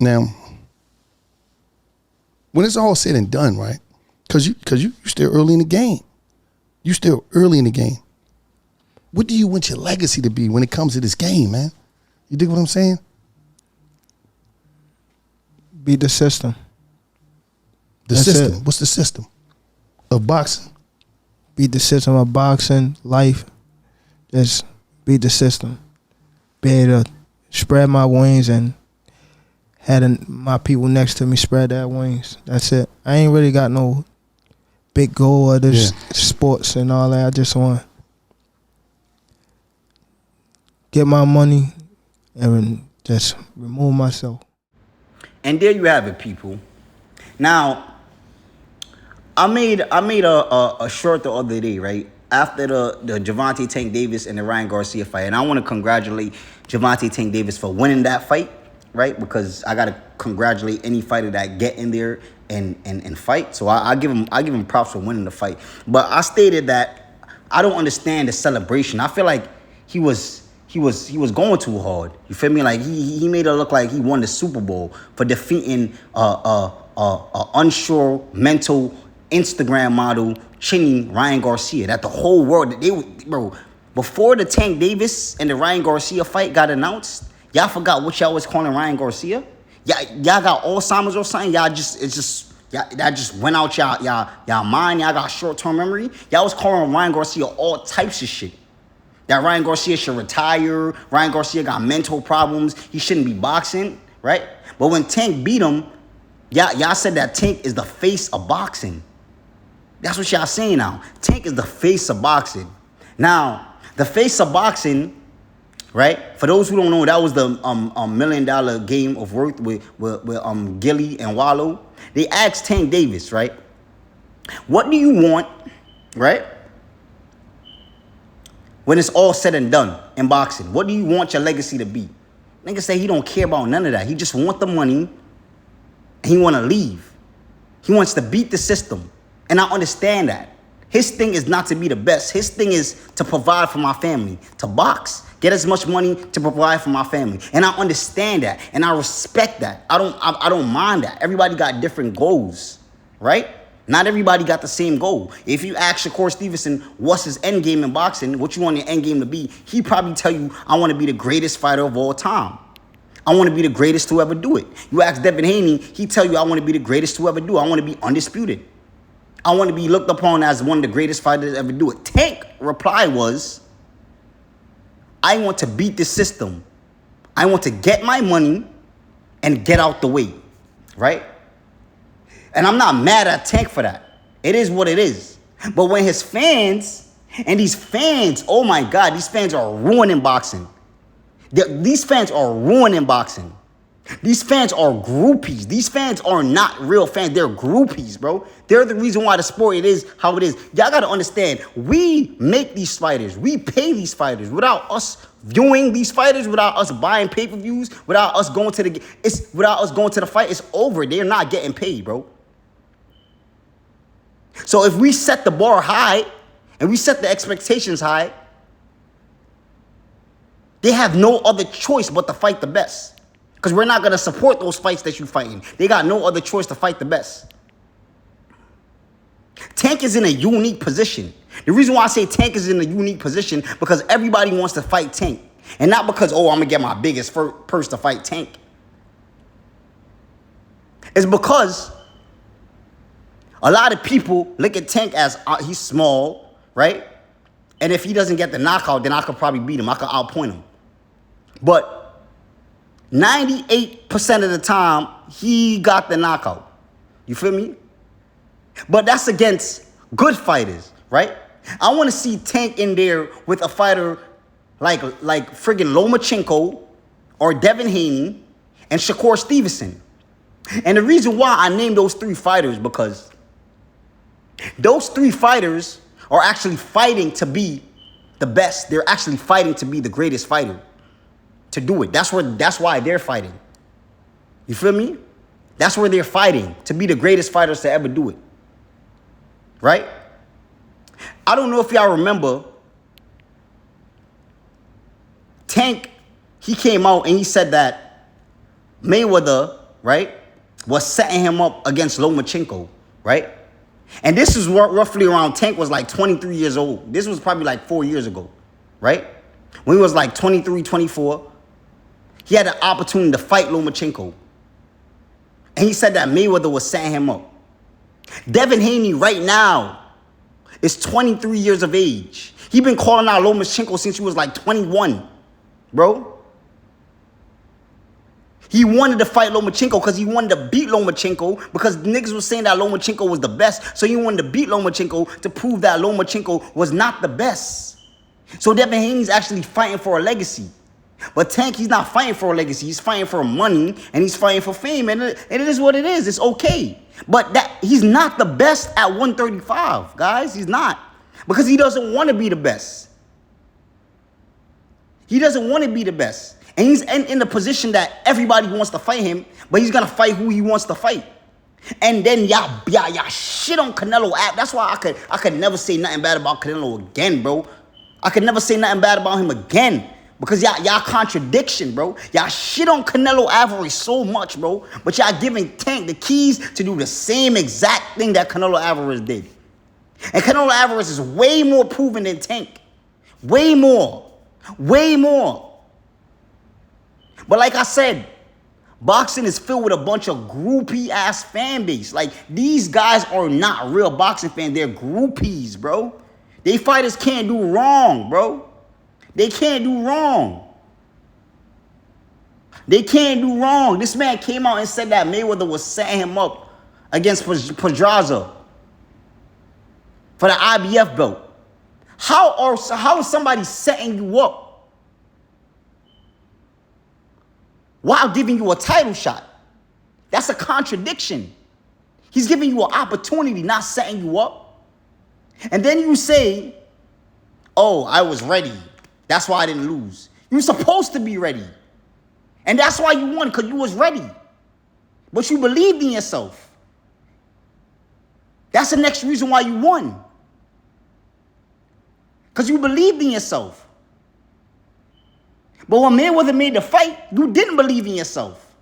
Now, when it's all said and done, right? Because you still early in the game. You still early in the game. What do you want your legacy to be when it comes to this game, man? You dig what I'm saying? Beat the system. That's system. It. What's the system of boxing? Beat the system of boxing, life. Just beat the system. Be able to spread my wings and had my people next to me spread their wings. That's it. I ain't really got no big goal of this sports and all that. I just want get my money and just remove myself. And there you have it, people. Now, I made a short the other day, right? After the Gervonta Tank Davis and the Ryan Garcia fight. And I want to congratulate Gervonta Tank Davis for winning that fight, right? Because I got to congratulate any fighter that get in there and fight. So I give him props for winning the fight. But I stated that I don't understand the celebration. I feel like he was going too hard. You feel me? Like he made it look like he won the Super Bowl for defeating a unsure mental Instagram model chinny Ryan Garcia. That the whole world before the Tank Davis and the Ryan Garcia fight got announced, y'all forgot what y'all was calling Ryan Garcia. Y'all got Alzheimer's or something. Y'all that just went out y'all mind. Y'all got short-term memory. Y'all was calling Ryan Garcia all types of shit. That Ryan Garcia should retire. Ryan Garcia got mental problems. He shouldn't be boxing, right? But when Tank beat him, y'all said that Tank is the face of boxing. That's what y'all saying now. Tank is the face of boxing. Now, the face of boxing, right? For those who don't know, that was the $1 million game of worth with Gilly and Wallow. They asked Tank Davis, right? What do you want, right? When it's all said and done in boxing, what do you want your legacy to be? Nigga say he don't care about none of that. He just want the money and he want to leave. He wants to beat the system. And I understand that. His thing is not to be the best. His thing is to provide for my family, to box, get as much money to provide for my family. And I understand that. And I respect that. I don't mind that. Everybody got different goals, right? Not everybody got the same goal. If you ask Shakur Stevenson, what's his end game in boxing, what you want your end game to be, he probably tell you, I want to be the greatest fighter of all time. I want to be the greatest to ever do it. You ask Devin Haney, he tell you, I want to be the greatest to ever do it. I want to be undisputed. I want to be looked upon as one of the greatest fighters to ever do it. Tank reply was, I want to beat the system. I want to get my money and get out the way, right? And I'm not mad at Tank for that. It is what it is. But when his fans, and these fans, oh my God, these fans are ruining boxing. These fans are ruining boxing. These fans are groupies. These fans are not real fans. They're groupies, bro. They're the reason why the sport it is how it is. Y'all got to understand, we make these fighters. We pay these fighters. Without us viewing these fighters, without us buying pay-per-views, without us going to the fight, it's over. They're not getting paid, bro. So if we set the bar high and we set the expectations high, they have no other choice but to fight the best. Because we're not going to support those fights that you're fighting. They got no other choice to fight the best. Tank is in a unique position. The reason why I say Tank is in a unique position, because everybody wants to fight Tank. And not because, I'm going to get my biggest purse to fight Tank. It's because a lot of people look at Tank as he's small, right? And if he doesn't get the knockout, then I could probably beat him. I could outpoint him. But 98% of the time, he got the knockout. You feel me? But that's against good fighters, right? I want to see Tank in there with a fighter like friggin' Lomachenko or Devin Haney and Shakur Stevenson. And the reason why I named those three fighters, because those three fighters are actually fighting to be the best. They're actually fighting to be the greatest fighter. To do it. That's why they're fighting. You feel me? That's where they're fighting, to be the greatest fighters to ever do it. Right? I don't know if y'all remember, Tank, he came out and he said that Mayweather right, was setting him up against Lomachenko, right? And this is roughly around Tank was like 23 years old. This was probably like 4 years ago, right? When he was like 23, 24, he had the opportunity to fight Lomachenko. And he said that Mayweather was setting him up. Devin Haney right now is 23 years of age. He been calling out Lomachenko since he was like 21, bro. He wanted to fight Lomachenko because he wanted to beat Lomachenko because niggas was saying that Lomachenko was the best. So he wanted to beat Lomachenko to prove that Lomachenko was not the best. So Devin Haney's actually fighting for a legacy. But Tank, he's not fighting for a legacy. He's fighting for money and he's fighting for fame. And it is what it is. It's okay. But he's not the best at 135, guys. He's not. Because he doesn't want to be the best. He doesn't want to be the best. And he's in the position that everybody wants to fight him, but he's going to fight who he wants to fight. And then y'all shit on Canelo. That's why I could never say nothing bad about Canelo again, bro. I could never say nothing bad about him again. Because y'all contradiction, bro. Y'all shit on Canelo Alvarez so much, bro. But y'all giving Tank the keys to do the same exact thing that Canelo Alvarez did. And Canelo Alvarez is way more proven than Tank. Way more. Way more. But like I said, boxing is filled with a bunch of groupie-ass fan base. Like, these guys are not real boxing fans. They're groupies, bro. They fighters can't do wrong, bro. They can't do wrong. They can't do wrong. This man came out and said that Mayweather was setting him up against Pedraza for the IBF belt. How is somebody setting you up while giving you a title shot? That's a contradiction. He's giving you an opportunity, not setting you up. And then you say, oh, I was ready. That's why I didn't lose. You were supposed to be ready. And that's why you won, because you was ready. But you believed in yourself. That's the next reason why you won. Because you believed in yourself. But when Mayweather made the fight, you didn't believe in yourself.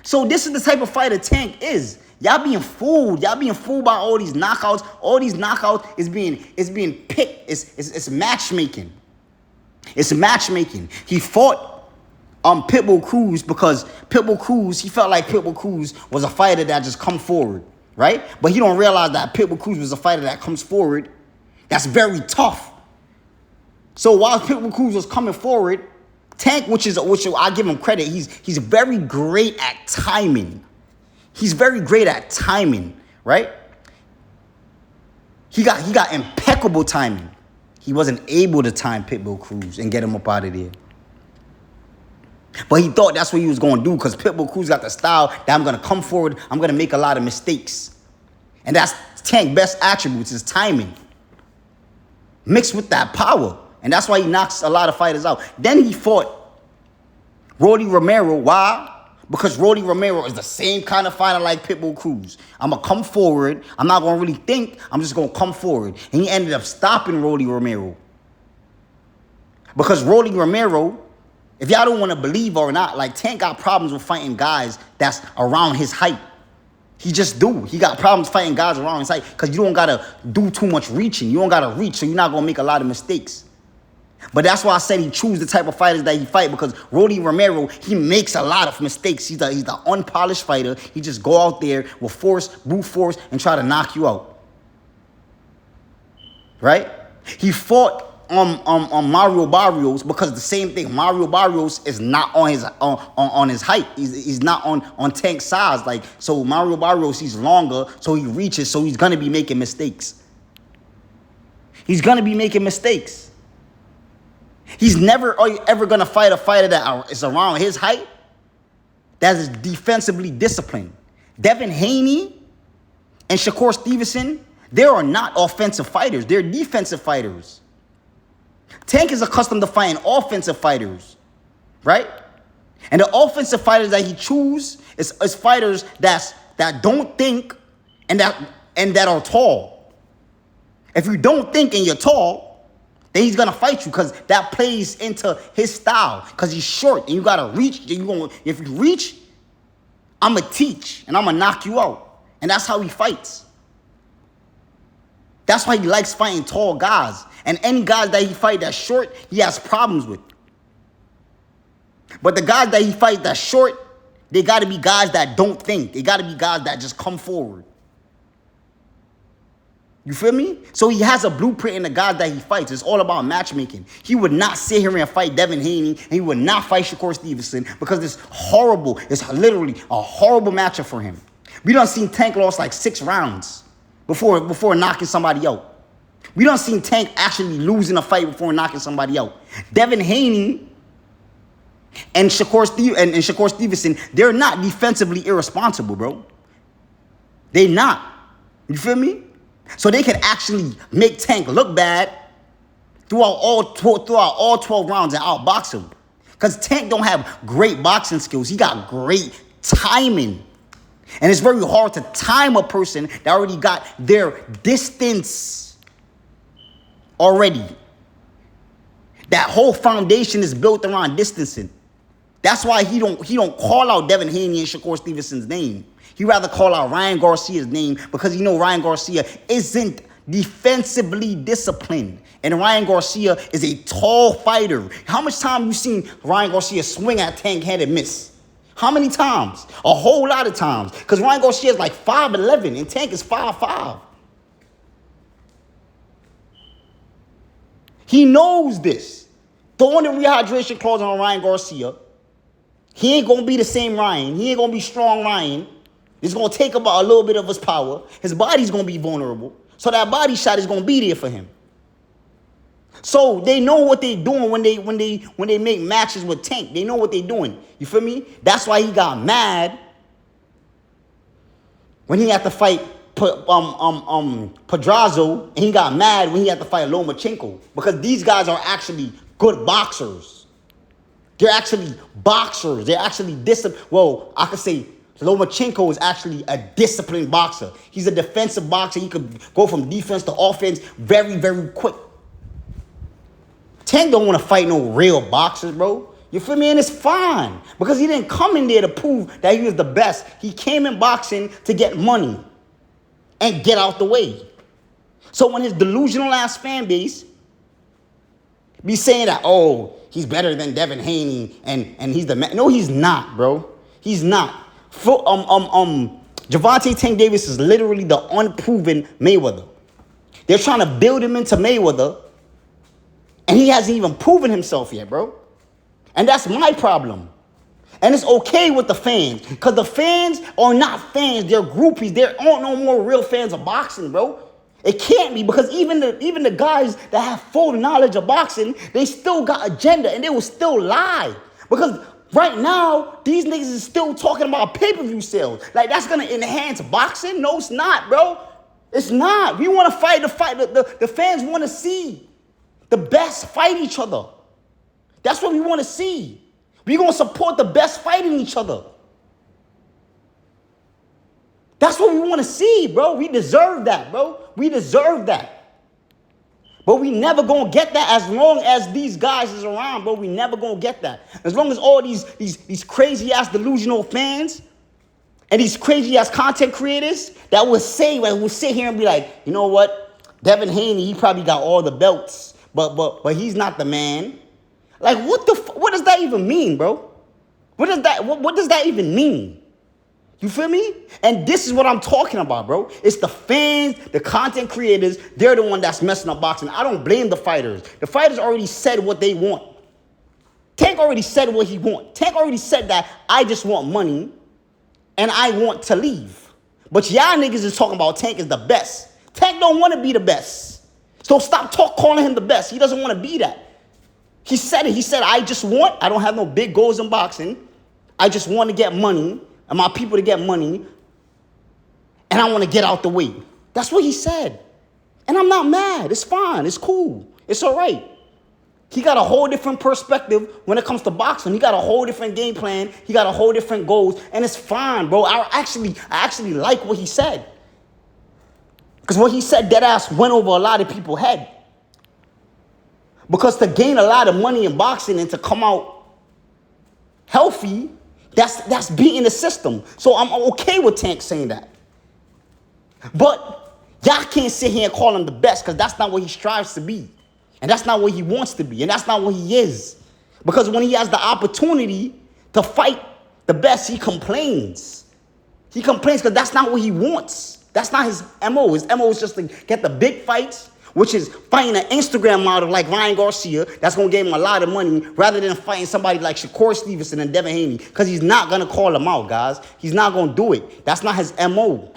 So this is the type of fighter Tank is. Y'all being fooled. Y'all being fooled by all these knockouts. All these knockouts is being picked. It's matchmaking. It's matchmaking. He fought Pitbull Cruz because Pitbull Cruz, he felt like Pitbull Cruz was a fighter that just come forward, right? But he don't realize that Pitbull Cruz was a fighter that comes forward that's very tough. So while Pitbull Cruz was coming forward, Tank, which I give him credit, he's very great at timing. He's very great at timing, right? He got impeccable timing. He wasn't able to time Pitbull Cruz and get him up out of there. But he thought that's what he was going to do because Pitbull Cruz got the style that I'm going to come forward, I'm going to make a lot of mistakes. And that's Tank's best attributes, is timing. Mixed with that power. And that's why he knocks a lot of fighters out. Then he fought Rolly Romero. Why? Because Rolly Romero is the same kind of fighter like Pitbull Cruz. I'm going to come forward. I'm not going to really think. I'm just going to come forward. And he ended up stopping Rolly Romero. Because Rolly Romero, if y'all don't want to believe or not, like Tank got problems with fighting guys that's around his height. He just do. He got problems fighting guys around his height because you don't got to do too much reaching. You don't got to reach, so you're not going to make a lot of mistakes. But that's why I said he choose the type of fighters that he fight, because Rolly Romero, he makes a lot of mistakes. He's the unpolished fighter. He just go out there with force, brute force, and try to knock you out. Right? He fought on Mario Barrios because the same thing. Mario Barrios is not on his height. He's not on Tank's size. Like, so Mario Barrios, he's longer, so he reaches, so he's gonna be making mistakes. He's gonna be making mistakes. He's never ever going to fight a fighter that is around his height that is defensively disciplined. Devin Haney and Shakur Stevenson, they are not offensive fighters. They're defensive fighters. Tank is accustomed to fighting offensive fighters, right? And the offensive fighters that he chooses is fighters that don't think and that are tall. If you don't think and you're tall, then he's gonna fight you because that plays into his style. Because he's short and you gotta reach. If you reach, I'ma teach and I'ma knock you out. And that's how he fights. That's why he likes fighting tall guys. And any guys that he fight that's short, he has problems with. But the guys that he fights that's short, they gotta be guys that don't think. They gotta be guys that just come forward. You feel me? So he has a blueprint in the guys that he fights. It's all about matchmaking. He would not sit here and fight Devin Haney, and he would not fight Shakur Stevenson because it's horrible. It's literally a horrible matchup for him. We done seen Tank lost like 6 rounds before knocking somebody out. We done seen Tank actually losing a fight before knocking somebody out. Devin Haney and Shakur Stevenson, they're not defensively irresponsible, bro. They not. You feel me? So they can actually make Tank look bad throughout all 12 rounds and outbox him. Because Tank don't have great boxing skills. He got great timing. And it's very hard to time a person that already got their distance already. That whole foundation is built around distancing. That's why he don't call out Devin Haney and Shakur Stevenson's name. He rather call out Ryan Garcia's name because he know Ryan Garcia isn't defensively disciplined. And Ryan Garcia is a tall fighter. How much time you seen Ryan Garcia swing at Tank head and miss? How many times? A whole lot of times. Because Ryan Garcia is like 5'11" and Tank is 5'5". He knows this. Throwing the rehydration clause on Ryan Garcia. He ain't going to be the same Ryan. He ain't going to be strong Ryan. It's going to take about a little bit of his power. His body's going to be vulnerable. So that body shot is going to be there for him. So they know what they're doing when they make matches with Tank. They know what they're doing. You feel me? That's why he got mad when he had to fight Pedrazo, and he got mad when he had to fight Lomachenko, because these guys are actually good boxers. They're actually boxers. They're actually disciplined. Well, I could say Lomachenko is actually a disciplined boxer. He's a defensive boxer. He could go from defense to offense very, very quick. Tank don't want to fight no real boxers, bro. You feel me? And it's fine. Because he didn't come in there to prove that he was the best. He came in boxing to get money and get out the way. So when his delusional ass fan base be saying that, oh, he's better than Devin Haney and he's the man. No, he's not, bro. He's not. Gervonta Tank Davis is literally the unproven Mayweather. They're trying to build him into Mayweather, and he hasn't even proven himself yet, bro. And that's my problem. And it's okay with the fans, because the fans are not fans. They're groupies. There aren't no more real fans of boxing, bro. It can't be, because even the guys that have full knowledge of boxing, they still got agenda, and they will still lie. Because right now, these niggas is still talking about pay-per-view sales. Like, that's going to enhance boxing? No, it's not, bro. It's not. We want to fight the fight. The fans want to see the best fight each other. That's what we want to see. We're going to support the best fighting each other. That's what we want to see, bro. We deserve that, bro. We deserve that. But we never going to get that as long as these guys is around, bro. We never going to get that. As long as all these crazy-ass delusional fans and these crazy-ass content creators that will sit here and be like, you know what? Devin Haney, he probably got all the belts, but he's not the man. Like, what does that even mean, bro? What does that even mean? You feel me? And this is what I'm talking about, bro. It's the fans, the content creators. They're the one that's messing up boxing. I don't blame the fighters. The fighters already said what they want. Tank already said what he wants. Tank already said that I just want money and I want to leave. But y'all niggas is talking about Tank is the best. Tank don't want to be the best. So stop calling him the best. He doesn't want to be that. He said it. He said, I don't have no big goals in boxing. I just want to get money and my people to get money. And I want to get out the way. That's what he said. And I'm not mad. It's fine. It's cool. It's all right. He got a whole different perspective when it comes to boxing. He got a whole different game plan. He got a whole different goals. And it's fine, bro. I actually like what he said. Because what he said, dead ass, went over a lot of people's head. Because to gain a lot of money in boxing and to come out healthy, that's beating the system. So I'm okay with Tank saying that. But y'all can't sit here and call him the best, because that's not what he strives to be. And that's not what he wants to be. And that's not what he is. Because when he has the opportunity to fight the best, he complains. He complains because that's not what he wants. That's not his MO. His MO is just to get the big fights, which is fighting an Instagram model like Ryan Garcia that's going to give him a lot of money, rather than fighting somebody like Shakur Stevenson and Devin Haney, because he's not going to call him out, guys. He's not going to do it. That's not his MO.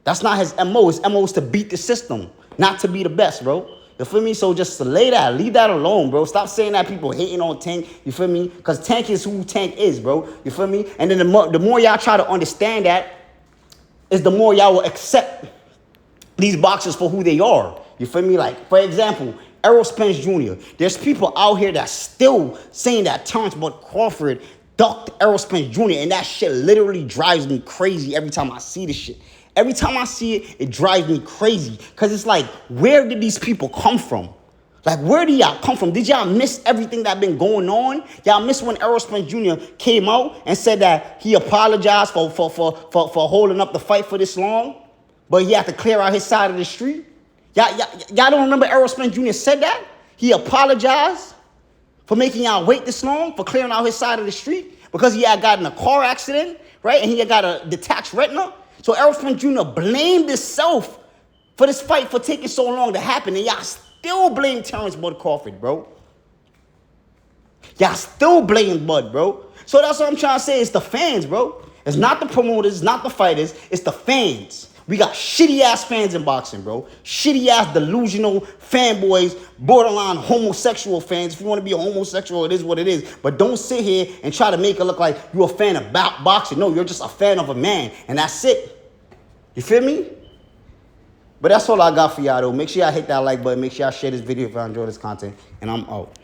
That's not his MO. His MO is to beat the system, not to be the best, bro. You feel me? So just lay that. Leave that alone, bro. Stop saying that people hating on Tank. You feel me? Because Tank is who Tank is, bro. You feel me? And then the more y'all try to understand that, is the more y'all will accept these boxers for who they are. You feel me? Like, for example, Errol Spence Jr. There's people out here that's still saying that Terrence Bud Crawford ducked Errol Spence Jr. And that shit literally drives me crazy every time I see this shit. Every time I see it, it drives me crazy. Because it's like, where did these people come from? Like, where do y'all come from? Did y'all miss everything that been going on? Y'all miss when Errol Spence Jr. came out and said that he apologized for holding up the fight for this long, but he had to clear out his side of the street? Y'all don't remember Errol Spence Jr. said that? He apologized for making y'all wait this long, for clearing out his side of the street, because he had gotten a car accident, right? And he had got a detached retina. So Errol Spence Jr. blamed himself for this fight for taking so long to happen. And y'all still blame Terrence Bud Crawford, bro. Y'all still blame Bud, bro. So that's what I'm trying to say. It's the fans, bro. It's not the promoters. It's not the fighters. It's the fans. We got shitty-ass fans in boxing, bro. Shitty-ass, delusional fanboys, borderline homosexual fans. If you want to be a homosexual, it is what it is. But don't sit here and try to make it look like you're a fan of boxing. No, you're just a fan of a man, and that's it. You feel me? But that's all I got for y'all, though. Make sure y'all hit that like button. Make sure y'all share this video if y'all enjoy this content. And I'm out.